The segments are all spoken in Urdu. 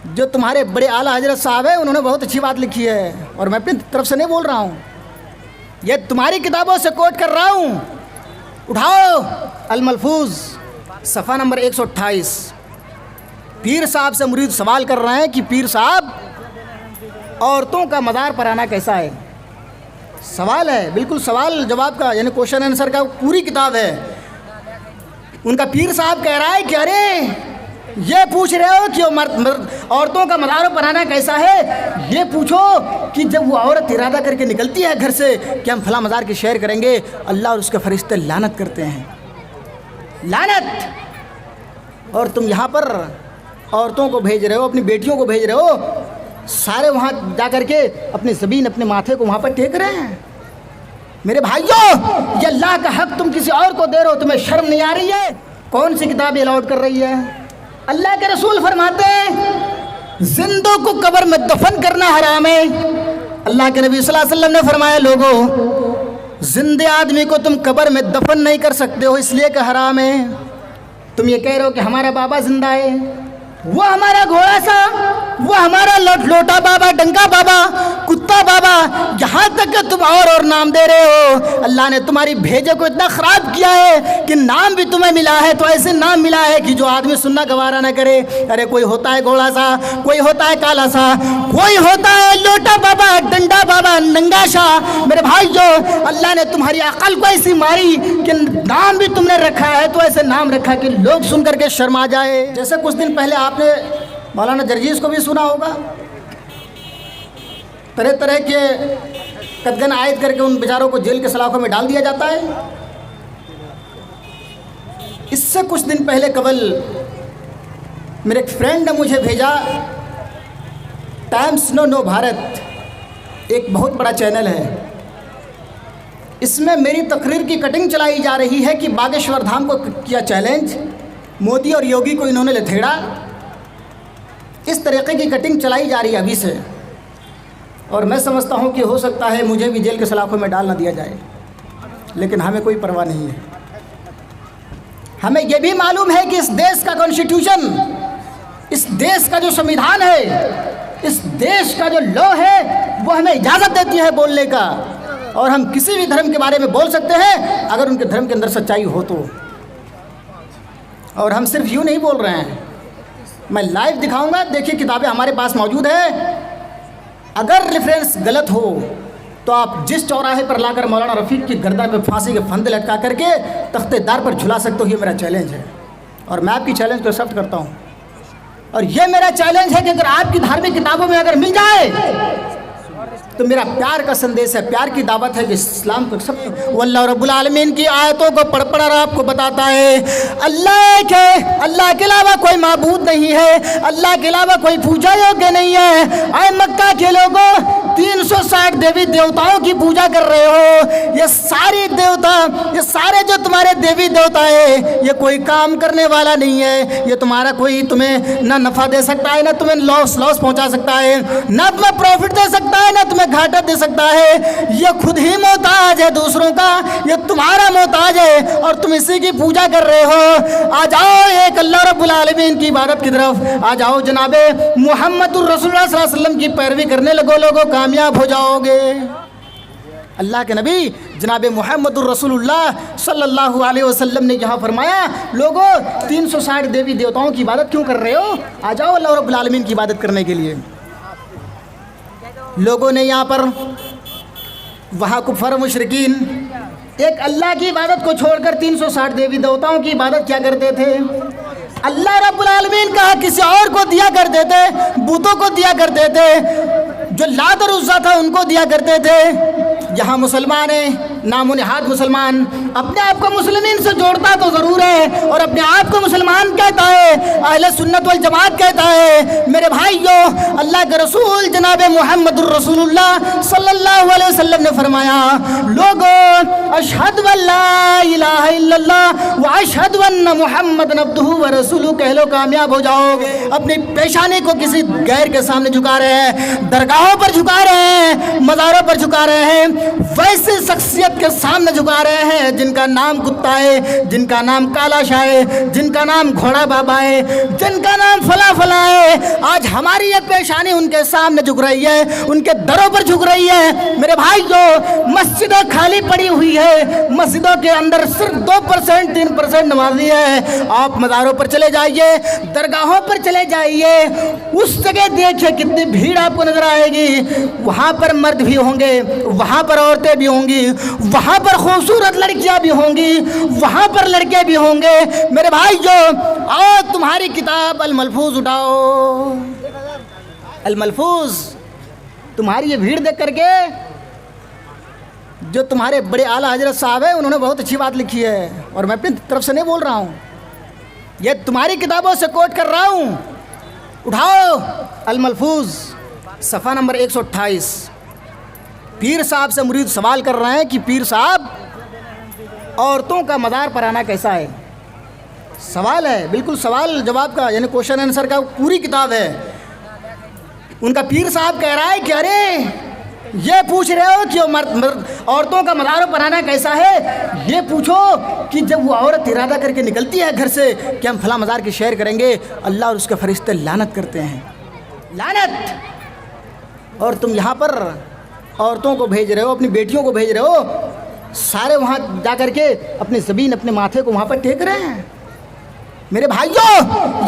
جو تمہارے بڑے اعلیٰ حضرت صاحب ہیں انہوں نے بہت اچھی بات لکھی ہے، اور میں اپنی طرف سے نہیں بول رہا ہوں، یہ تمہاری کتابوں سے کوٹ کر رہا ہوں۔ اٹھاؤ الملفوظ صفحہ نمبر 128۔ پیر صاحب سے مرید سوال کر رہے ہیں کہ پیر صاحب عورتوں کا مزار پر آنا کیسا ہے؟ سوال ہے، بالکل سوال جواب کا، یعنی کوشچن آنسر کا پوری کتاب ہے۔ ان کا پیر صاحب کہہ رہا ہے کہ ارے یہ پوچھ رہے ہو کہ عورتوں کا مزاروں پر آنا کیسا ہے، یہ پوچھو کہ جب وہ عورت ارادہ کر کے نکلتی ہے گھر سے کہ ہم فلاں مزار کی سیر کریں گے، اللہ اور اس کے فرشتے لعنت کرتے ہیں، لعنت۔ اور تم یہاں پر عورتوں کو بھیج رہے ہو، اپنی بیٹیوں کو بھیج رہے ہو، سارے وہاں جا کر کے اپنی زمین اپنے ماتھے کو وہاں پر ٹیک رہے ہیں۔ میرے بھائیوں، یہ اللہ کا حق تم کسی اور کو دے رہے ہو، تمہیں شرم نہیں آ رہی ہے؟ کون سی کتاب الاؤڈ کر رہی ہے؟ اللہ کے رسول فرماتے ہیں زندوں کو قبر میں دفن کرنا حرام ہے۔ اللہ کے نبی صلی اللہ علیہ وسلم نے فرمایا لوگوں، زندے آدمی کو تم قبر میں دفن نہیں کر سکتے ہو اس لیے کہ حرام ہے۔ تم یہ کہہ رہے ہو کہ ہمارا بابا زندہ ہے، وہ ہمارا گھوڑا سا، وہ ہمارا لوٹا بابا، ڈنگا بابا، کتا بابا، یہاں تک کہ تم اور نام دے رہے ہو۔ اللہ نے تمہاری بھیجے کو اتنا خراب کیا ہے کہ نام بھی تمہیں ملا ہے تو ایسے نام ملا ہے کہ جو آدمی سننا گوارا نہ کرے۔ ارے کوئی ہوتا ہے گھوڑا سا، کوئی ہوتا ہے کالا سا، کوئی ہوتا ہے لوٹا بابا، ڈنڈا بابا، ننگا شاہ۔ میرے بھائیو، اللہ نے تمہاری عقل کو ایسی ماری کہ نام بھی تم نے رکھا ہے تو ایسے نام رکھا کہ لوگ سن کر کے شرما جائے۔ جیسے کچھ دن پہلے آپ نے مولانا جرجیز کو بھی سنا ہوگا، طرح طرح کے قدغن عائد کر کے ان بیچاروں کو جیل کے سلاخوں میں ڈال دیا جاتا ہے۔ اس سے کچھ دن پہلے قبل میرے ایک فرینڈ نے مجھے بھیجا، ٹائمز نو بھارت ایک بہت بڑا چینل ہے، اس میں میری تقریر کی کٹنگ چلائی جا رہی ہے کہ باگیشور دھام کو کیا چیلنج، مودی اور یوگی کو انہوں نے لتھیڑا۔ اس طریقے کی کٹنگ چلائی جا رہی ہے ابھی سے، اور میں سمجھتا ہوں کہ ہو سکتا ہے مجھے بھی جیل کے سلاخوں میں ڈال نہ دیا جائے، لیکن ہمیں کوئی پرواہ نہیں ہے۔ ہمیں یہ بھی معلوم ہے کہ اس دیش کا کانسٹیٹیوشن، اس دیش کا جو سمویدھان ہے، اس دیش کا جو لا ہے، وہ ہمیں اجازت دیتی ہے بولنے کا، اور ہم کسی بھی دھرم کے بارے میں بول سکتے ہیں اگر ان کے دھرم کے اندر سچائی ہو تو۔ اور ہم صرف یوں نہیں بول رہے ہیں، میں لائیو دکھاؤں گا، دیکھیے کتابیں ہمارے پاس موجود ہیں۔ اگر ریفرنس غلط ہو تو آپ جس چوراہے پر لا کر مولانا رفیق کی گردن پہ پھانسی کے پھندے لٹکا کر کے تختے دار پر جھلا سکتے ہو، یہ میرا چیلنج ہے، اور میں آپ کی چیلنج کو ایکسیپٹ کرتا ہوں۔ اور یہ میرا چیلنج ہے کہ اگر آپ کی دھارمک کتابوں میں اگر مل جائے تو میرا پیار کا سندیش ہے، پیار کی دعوت ہے کہ اسلام کو سب۔ واللہ رب العالمین کی آیتوں کو پڑھ پڑھ آپ کو بتاتا ہے اللہ کے علاوہ کوئی معبود نہیں ہے، اللہ کے علاوہ کوئی پوجا یوگیہ نہیں ہے۔ اے مکہ کے لوگوں، 360 دیوی دیوتاؤں کی پوجا کر رہے ہو، یہ ساری دیوتا، یہ سارے جو تمہارے دیوی دیوتا ہے، یہ کوئی کام کرنے والا نہیں ہے، یہ تمہارا کوئی تمہیں نہ نفع دے سکتا ہے، نہ تمہیں لاس پہنچا سکتا ہے، نہ تمہیں پروفٹ دے سکتا ہے، نہ تمہیں گھاٹا دے سکتا ہے۔ یہ خود ہی محتاج ہے دوسروں کا، یہ تمہارا محتاج ہے، اور تم اسی کی پوجا کر رہے ہو۔ آ جاؤ ایک اللہ رب العالمین کی عبادت کی طرف، آ جاؤ جناب محمد الرسول اللہ صلی اللہ علیہ وسلم کی پیروی کرنے لگو، لوگوں کامیاب ہو جاؤ گے۔ اللہ کے نبی جناب محمد الرسول اللہ صلی اللہ علیہ وسلم نے یہاں فرمایا، لوگوں 360 دیوی دیوتاؤں کی عبادت کیوں کر رہے ہو؟ آ جاؤ اللہ رب العالمین کی عبادت کرنے کے لیے۔ لوگوں نے یہاں پر وہاں کفار مشرکین ایک اللہ کی عبادت کو چھوڑ کر 360 دیوی دیوتاؤں کی عبادت کیا کرتے تھے؟ اللہ رب العالمین کا کسی اور کو دیا کرتے تھے، بتوں کو دیا کرتے تھے، جو لات اور عزا تھا ان کو دیا کرتے تھے۔ یہاں مسلمان ہیں، نام و نہاد مسلمان، اپنے آپ کو مسلمین سے جوڑتا تو ضرور ہے اور اپنے آپ کو مسلمان کہتا ہے، اہل سنت والجماعت کہتا ہے۔ میرے بھائیوں، اللہ کے رسول جناب محمد الرسول اللہ صلی اللہ علیہ وسلم نے فرمایا، لوگوں اشہد ان لا الہ الا اللہ و اشہد ان محمد عبدہ و رسولہ کہہ لو، کامیاب ہو جاؤ گے۔ اپنی پیشانی کو کسی غیر کے سامنے جھکا رہے ہیں، درگاہوں پر جھکا رہے ہیں، مزاروں پر جھکا رہے ہیں، ویسے شخصیت امت کے سامنے جھکا رہے ہیں، جن کا نام کتا ہے، جن کا نام کالا شاہ ہے، جن کا نام گھوڑا بابا ہے، جن کا نام فلاں فلاں ہے، آج ہماری یہ پیشانی ان کے سامنے جھک رہی ہے، ان کے دروں پر جھک رہی ہے۔ میرے بھائی جو مسجدیں خالی پڑی ہوئی ہے، مسجدوں کے اندر صرف 2% 3% نمازی ہے، آپ مزاروں پر چلے جائیے، درگاہوں پر چلے جائیے، اس جگہ دیکھیں کتنی بھیڑ آپ کو نظر آئے گی، وہاں پر مرد بھی ہوں گے، وہاں پر عورتیں بھی ہوں گی، وہاں پر خوبصورت لڑکیاں بھی ہوں گی، وہاں پر لڑکے بھی ہوں گے۔ میرے بھائی جو آؤ تمہاری کتاب الملفوظ اٹھاؤ، الملفوظ، تمہاری یہ بھیڑ دیکھ کر کے جو تمہارے بڑے اعلیٰ حضرت صاحب ہیں انہوں نے بہت اچھی بات لکھی ہے، اور میں اپنی طرف سے نہیں بول رہا ہوں، یہ تمہاری کتابوں سے کوٹ کر رہا ہوں۔ اٹھاؤ الملفوظ، صفحہ نمبر 128۔ پیر صاحب سے مرید سوال کر رہے ہیں کہ پیر صاحب عورتوں کا مزار پر آنا کیسا ہے؟ سوال ہے، بالکل سوال جواب کا، یعنی کوشچن آنسر کا پوری کتاب ہے۔ ان کا پیر صاحب کہہ رہا ہے کہ ارے یہ پوچھ رہے ہو کہ عورتوں کا مزاروں پر آنا کیسا ہے، یہ پوچھو کہ جب وہ عورت ارادہ کر کے نکلتی ہے گھر سے کہ ہم فلاں مزار کی سیر کریں گے، اللہ اور اس کے فرشتے لعنت کرتے ہیں، لعنت، اور تم یہاں پر عورتوں کو بھیج رہے ہو، اپنی بیٹیوں کو بھیج رہے ہو، سارے وہاں جا کر کے اپنی زمین اپنے ماتھے کو وہاں پر ٹیک رہے ہیں۔ میرے بھائیوں،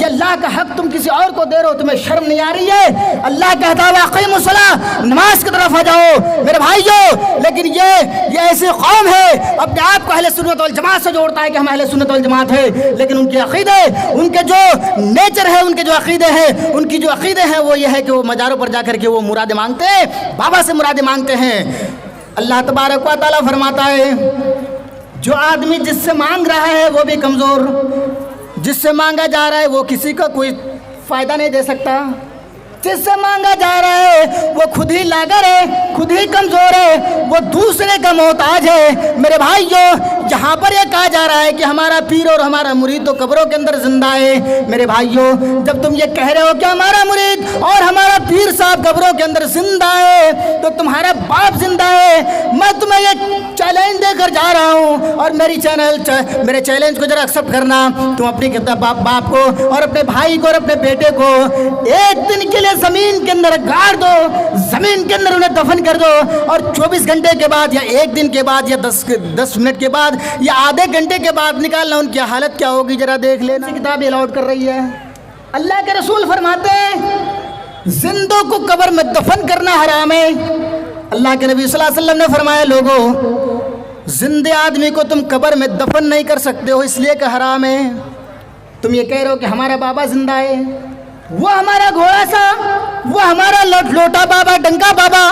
یہ اللہ کا حق تم کسی اور کو دے رہے ہو، تمہیں شرم نہیں آ رہی ہے؟ اللہ کہتا ہے اقیموا الصلاۃ، نماز کی طرف آ جاؤ۔ میرے بھائیوں، لیکن یہ ایسی قوم ہے اپنے آپ کو اہل سنت والجماعت سے جوڑتا ہے کہ ہم اہل سنت والجماعت ہے، لیکن ان کے عقیدے، ان کے جو نیچر ہے، ان کے جو عقیدے ہیں، ان کی جو عقیدے ہیں وہ یہ ہے کہ وہ مزاروں پر جا کر کے وہ مرادیں مانگتے ہیں، بابا سے مرادیں مانگتے ہیں۔ اللہ تبارک و تعالیٰ فرماتا ہے جو آدمی جس سے مانگ رہا ہے وہ بھی کمزور، جس سے مانگا جا رہا ہے وہ کسی کا کوئی فائدہ نہیں دے سکتا، جس سے مانگا جا رہا ہے وہ خود ہی لاغر ہے، خود ہی کمزور ہے، وہ دوسرے کا محتاج ہے۔ میرے بھائیوں، جہاں پر یہ کہا جا رہا ہے کہ ہمارا پیر اور ہمارا مرید تو قبروں کے اندر زندہ ہے، میرے بھائیوں جب تم یہ کہہ رہے ہو کہ ہمارا مرید اور ہمارا پیر صاحب قبروں کے اندر زندہ ہے تو تمہارا باپ زندہ ہے۔ میں تمہیں یہ چیلنج دے کر جا رہا ہوں، اور میرے چیلنج کو ذرا ایکسیپٹ کرنا، تم اپنی باپ کو اور اپنے بھائی کو اور اپنے بیٹے کو ایک دن کے لیے زمین کے اندر گاڑ دو، زمین کے اندر انہیں دفن کر دو، اور 24 گھنٹے کے بعد یا ایک دن کے بعد یا 10 منٹ کے بعد یا آدھے گھنٹے کے بعد نکالنا، ان کی حالت کیا ہوگی ذرا دیکھ لینا۔ کتاب الاؤڈ کر رہی ہے، اللہ کے رسول فرماتے ہیں زندوں کو قبر میں دفن کرنا حرام ہے۔ اللہ کے نبی صلی اللہ علیہ وسلم نے فرمایا لوگوں، زندے آدمی کو تم قبر میں دفن نہیں کر سکتے ہو، اس لیے کہ حرام ہے۔ تم یہ کہہ رہے ہو کہ ہمارا بابا زندہ ہے، وہ ہمارا گھوڑا سا، وہ ہمارا لوٹا بابا، ڈنگا بابا،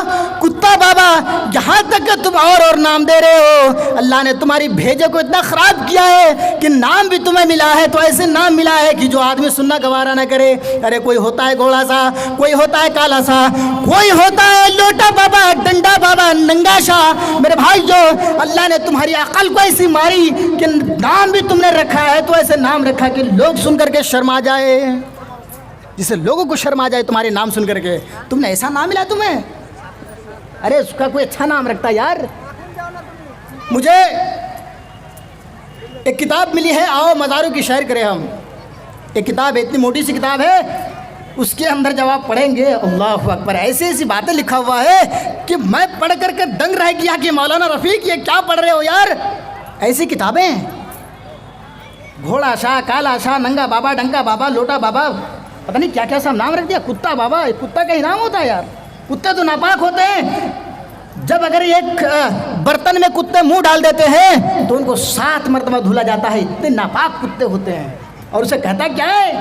کتا بابا، یہاں تک کہ تم اور نام دے رہے ہو۔ اللہ نے تمہاری بھیجے کو اتنا خراب کیا ہے کہ نام بھی تمہیں ملا ہے تو ایسے نام ملا ہے کہ جو آدمی سننا گوارا نہ کرے۔ ارے کوئی ہوتا ہے گھوڑا سا، کوئی ہوتا ہے کالا سا، کوئی ہوتا ہے لوٹا بابا، ڈنڈا بابا، ننگا شاہ۔ میرے بھائی جو اللہ نے تمہاری عقل کو ایسی ماری کہ نام بھی تم نے رکھا ہے تو ایسے نام رکھا کہ لوگ سن کر کے شرما جائے، جسے لوگوں کو شرم آ جائے تمہارے نام سن کر کے۔ تم نے ایسا نام ملا تمہیں؟ ارے اس کا کوئی اچھا نام رکھتا یار۔ مجھے ایک کتاب ملی ہے، آؤ مزاروں کی سیر کریں ہم، ایک کتاب ہے، اتنی موٹی سی کتاب ہے، اس کے اندر جب آپ پڑھیں گے اللہ اکبر، ایسی ایسی باتیں لکھا ہوا ہے کہ میں پڑھ کر کے دنگ رہ گیا کہ مولانا رفیق یہ کیا پڑھ رہے ہو یار، ایسی کتابیں۔ گھوڑا شاہ، کالا شاہ، ننگا بابا، ڈنگا بابا، لوٹا بابا، پتہ نہیں کیا کیا سب نام رکھ دیا، کتا بابا۔ کتا کا ہی نام ہوتا ہے یار، کتے تو ناپاک ہوتے ہیں، جب اگر ایک برتن میں کتے منہ ڈال دیتے ہیں تو ان کو 7 مرتبہ دھلا جاتا ہے، اتنے ناپاک کتے ہوتے ہیں۔ اور اسے کہتا کیا ہے،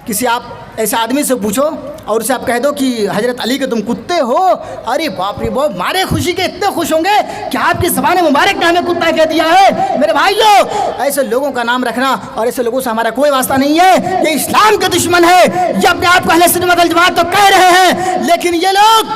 کسی آپ ایسے آدمی سے پوچھو اور اسے آپ کہہ دو کہ حضرت علی کے تم کتے ہو، ارے باپ رے باپ، مارے خوشی کے اتنے خوش ہوں گے کہ آپ کی زبان مبارک نے ہمیں کتا کہہ دیا ہے۔ میرے بھائیوں، ایسے لوگوں کا نام رکھنا اور ایسے لوگوں سے ہمارا کوئی واسطہ نہیں ہے، یہ اسلام کے دشمن ہے۔ یہ اپنے آپ کو اہل سنت والجماعت تو کہہ رہے ہیں، لیکن یہ لوگ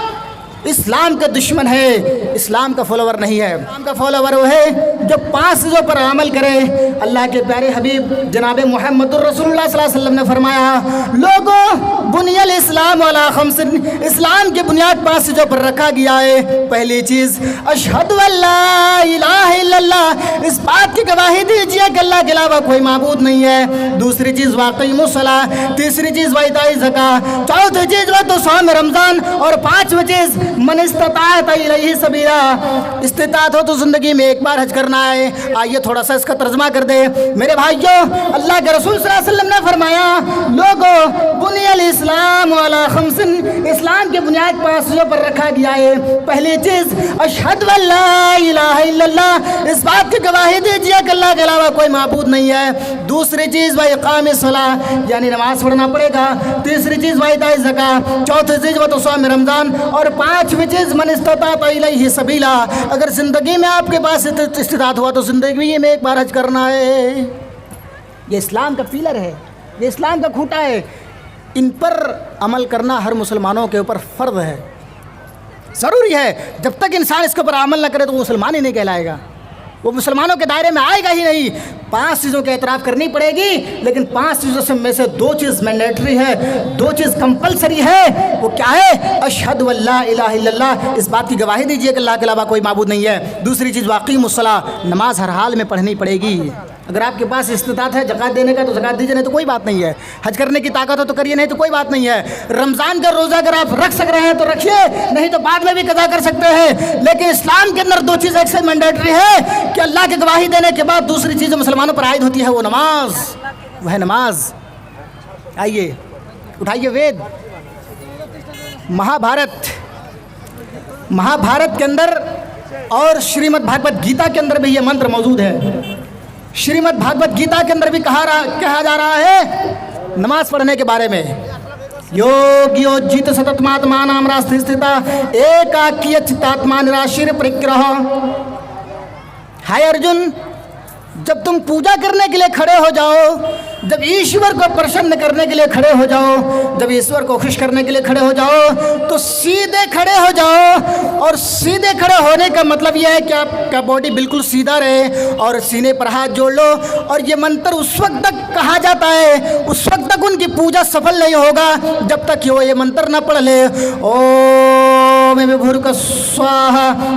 اسلام کا دشمن ہے، اسلام کا فالوور نہیں ہے۔ اسلام کا فالوور وہ ہے جو 5 چیزوں پر عمل کرے۔ اللہ کے پیارے حبیب جناب محمد الرسول اللہ صلی اللہ علیہ وسلم نے فرمایا لوگوں بنی الاسلام الاسلام علی خمس، اسلام کی بنیاد 5 چیزوں پر رکھا گیا ہے۔ پہلی چیز اشہد ان لا الہ الا اللہ، اس بات کی گواہی دیجیے کہ اللہ کے علاوہ کوئی معبود نہیں ہے۔ دوسری چیز واقیم الصلاۃ، تیسری چیز وایتاء زکوٰۃ، چوتھی چیز تو صوم رمضان، اور 5ویں چیز من استطاعت الیہ سبیلا، استطاعت ہو تو زندگی میں ایک بار حج کرنا ہے۔ آئیے تھوڑا سا اس کا ترجمہ کر دیں میرے بھائیوں۔ اللہ کے رسول صلی اللہ علیہ وسلم نے فرمایا لوگوں بنی الاسلام علی خمس، اسلام کی بنیاد 5 چیزوں پر رکھا گیا ہے۔ پہلی چیز اشہد ان لا الہ الا اللہ، اس بات کی گواہی دیجیے کہ اللہ کے علاوہ کوئی معبود نہیں ہے۔ دوسری چیز واقام الصلاۃ، یعنی نماز پڑھنا پڑے گا۔ تیسری چیز وایتاء زکوٰۃ، چوتھی چیز وہ تو صوم رمضان، اور 5ویں چیز من استطاعت الیہ سبیلا، اگر زندگی میں آپ کے پاس استطاعت ہوا تو زندگی میں ایک بار حج کرنا ہے۔ یہ اسلام کا پیلر ہے، یہ اسلام کا کھوٹا ہے، ان پر عمل کرنا ہر مسلمانوں کے اوپر فرض ہے، ضروری ہے۔ جب تک انسان اس کے اوپر عمل نہ کرے تو وہ مسلمان ہی نہیں کہلائے گا، وہ مسلمانوں کے دائرے میں آئے گا ہی نہیں۔ 5 چیزوں کے اعتراف کرنی پڑے گی، لیکن 5 چیزوں میں سے 2 چیز مینڈیٹری ہے، 2 چیز کمپلسری ہے۔ وہ کیا ہے؟ اشہد ان لا الہ الا اللہ، اس بات کی گواہی دیجیے کہ اللہ کے علاوہ کوئی معبود نہیں ہے۔ دوسری چیز واقیم الصلاۃ، نماز ہر حال میں پڑھنی پڑے گی۔ اگر آپ کے پاس استطاعت ہے زکوٰۃ دینے کا تو زکوٰۃ دیجیے، نہیں تو کوئی بات نہیں ہے۔ حج کرنے کی طاقت ہو تو کریے، نہیں تو کوئی بات نہیں ہے۔ رمضان کا روزہ اگر آپ رکھ سک رہے ہیں تو رکھیے، نہیں تو بعد میں بھی قضا کر سکتے ہیں۔ لیکن اسلام کے اندر 2 چیز ایک سے مینڈیٹری ہے کہ اللہ کی گواہی دینے کے بعد دوسری چیز مسلمانوں پر عائد ہوتی ہے، وہ نماز، وہ ہے نماز۔ آئیے اٹھائیے وید، مہابھارت کے اندر اور شریمد بھاگوت گیتا کے اندر بھی یہ منتر موجود ہے۔ شریمد بھاگوت گیتا کے اندر بھی کہا جا رہا ہے نماز پڑھنے کے بارے میں، یوگیو جیت ستتماتمانام راستھی ستھتا ایکاکیہ چتاتما نراشیر پرگرہ۔ ہائے ارجن، جب تم پوجا کرنے کے لیے کھڑے ہو جاؤ، جب ایشور کو پرسن کرنے کے لیے کھڑے ہو جاؤ، جب ایشور کو خوش کرنے کے لیے کھڑے ہو جاؤ تو سیدھے کھڑے ہو جاؤ۔ اور سیدھے کھڑے ہونے کا مطلب یہ ہے کہ آپ کا باڈی بالکل سیدھا رہے اور سینے پر ہاتھ جوڑ لو۔ اور یہ منتر اس وقت تک کہا جاتا ہے، اس وقت تک ان کی پوجا سفل نہیں ہوگا جب تک کہ وہ یہ منتر نہ پڑھ لے۔ اوم بھورک سواہا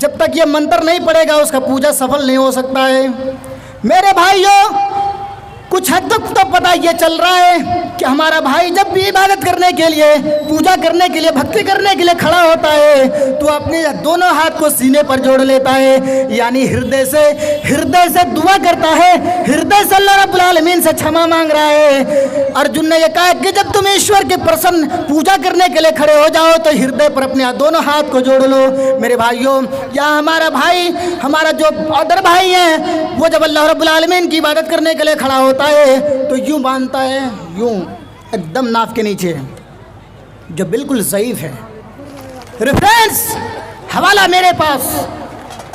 جب تک یہ منتر نہیں پڑے گا اس کا پوجا سفل نہیں ہو سکتا ہے۔ میرے بھائیوں، کچھ حد تک تو پتہ یہ چل رہا ہے کہ ہمارا بھائی جب بھی عبادت کرنے کے لیے، پوجا کرنے کے لیے، بھکتی کرنے کے لیے کھڑا ہوتا ہے تو اپنے دونوں ہاتھ کو سینے پر جوڑ لیتا ہے، یعنی ہردے سے دعا کرتا ہے، ہردے سے اللہ رب العالمین سے چھما مانگ رہا ہے۔ ارجن نے یہ کہا کہ جب تم ایشور کے پرسن پوجا کرنے کے لیے کھڑے ہو جاؤ تو ہردے پر اپنے دونوں ہاتھ کو جوڑ لو۔ میرے بھائیوں، یا ہمارا بھائی، ہمارا جو ادر بھائی ہے، وہ جب اللہ رب العالمین کی عبادت کرنے کے لیے کھڑا ہوتا ہے تو یوں باندھتا ہے، یوں ایک دم ناف کے نیچے، جو بالکل ضعیف ہے۔ ریفرنس حوالہ میرے پاس،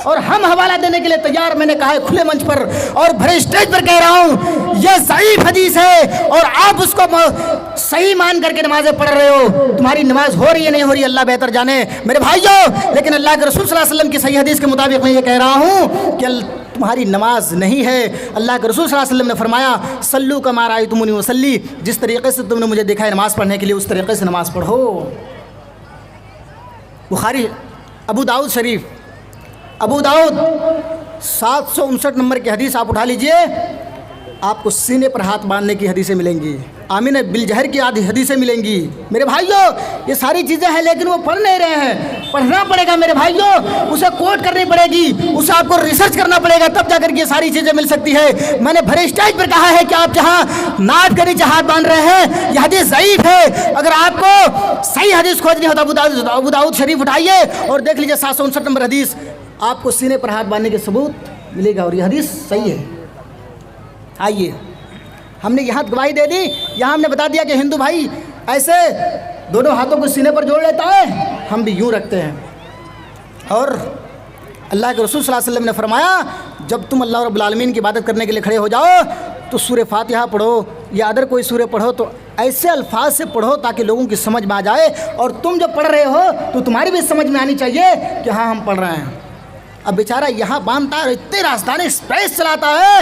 اور ہم حوالہ دینے کے لیے تیار، میں نے کہا ہے کھلے منچ پر اور بھرے اسٹیج پر کہہ رہا ہوں، یہ ضعیف حدیث ہے اور آپ اس کو صحیح مان کر کے نمازیں پڑھ رہے ہو۔ تمہاری نماز ہو رہی ہے نہیں ہو رہی اللہ بہتر جانے میرے بھائیوں، لیکن اللہ کے رسول صلی اللہ علیہ وسلم کی صحیح حدیث کے مطابق میں یہ کہہ رہا ہوں کہ تمہاری نماز نہیں ہے۔ اللہ کے رسول صلی اللہ علیہ وسلم نے فرمایا صلو کما رأیتمونی اصلی، جس طریقے سے تم نے مجھے دیکھا ہے نماز پڑھنے کے لیے اس طریقے سے نماز پڑھو۔ بخاری ابو داؤد شریف، ابو داؤد 759 نمبر کی حدیث آپ اٹھا لیجئے، آپ کو سینے پر ہاتھ باندھنے کی حدیثیں ملیں گی، آمین بالجہر کی آدھی حدیثیں ملیں گی۔ میرے بھائیوں، یہ ساری چیزیں ہیں لیکن وہ پڑھ نہیں رہے ہیں، پڑھنا پڑے گا میرے بھائیوں، اسے کوٹ کرنی پڑے گی، اسے آپ کو ریسرچ کرنا پڑے گا، تب جا کر کے یہ ساری چیزیں مل سکتی ہے۔ میں نے بھرے اسٹیج پر کہا ہے کہ آپ جہاں ناٹ کے نیچے ہاتھ باندھ رہے ہیں یہ حدیث ضعیف ہے۔ اگر آپ کو صحیح حدیث کھوجنی ہو تو ابو داؤد شریف اٹھائیے اور دیکھ لیجیے 759 نمبر حدیث، آپ کو سینے پر ہاتھ باندھنے کے ثبوت ملے گا اور یہ حدیث صحیح ہے۔ آئیے، ہم نے یہاں گواہی دے دی، یہاں ہم نے بتا دیا کہ ہندو بھائی ایسے دونوں ہاتھوں کو سینے پر جوڑ لیتا ہے، ہم بھی یوں رکھتے ہیں۔ اور اللہ کے رسول صلی اللہ علیہ وسلم نے فرمایا جب تم اللہ رب العالمین کی عبادت کرنے کے لیے کھڑے ہو جاؤ تو سورہ فاتحہ پڑھو یا ادر کوئی سورہ پڑھو تو ایسے الفاظ سے پڑھو تاکہ لوگوں کی سمجھ میں آ جائے، اور تم جو پڑھ رہے ہو تو تمہاری بھی سمجھ میں آنی چاہیے کہ ہاں ہم پڑھ رہے ہیں۔ اب بیچارہ یہاں باندھتا ہے اور اتنے راستانے اسپیس چلاتا ہے،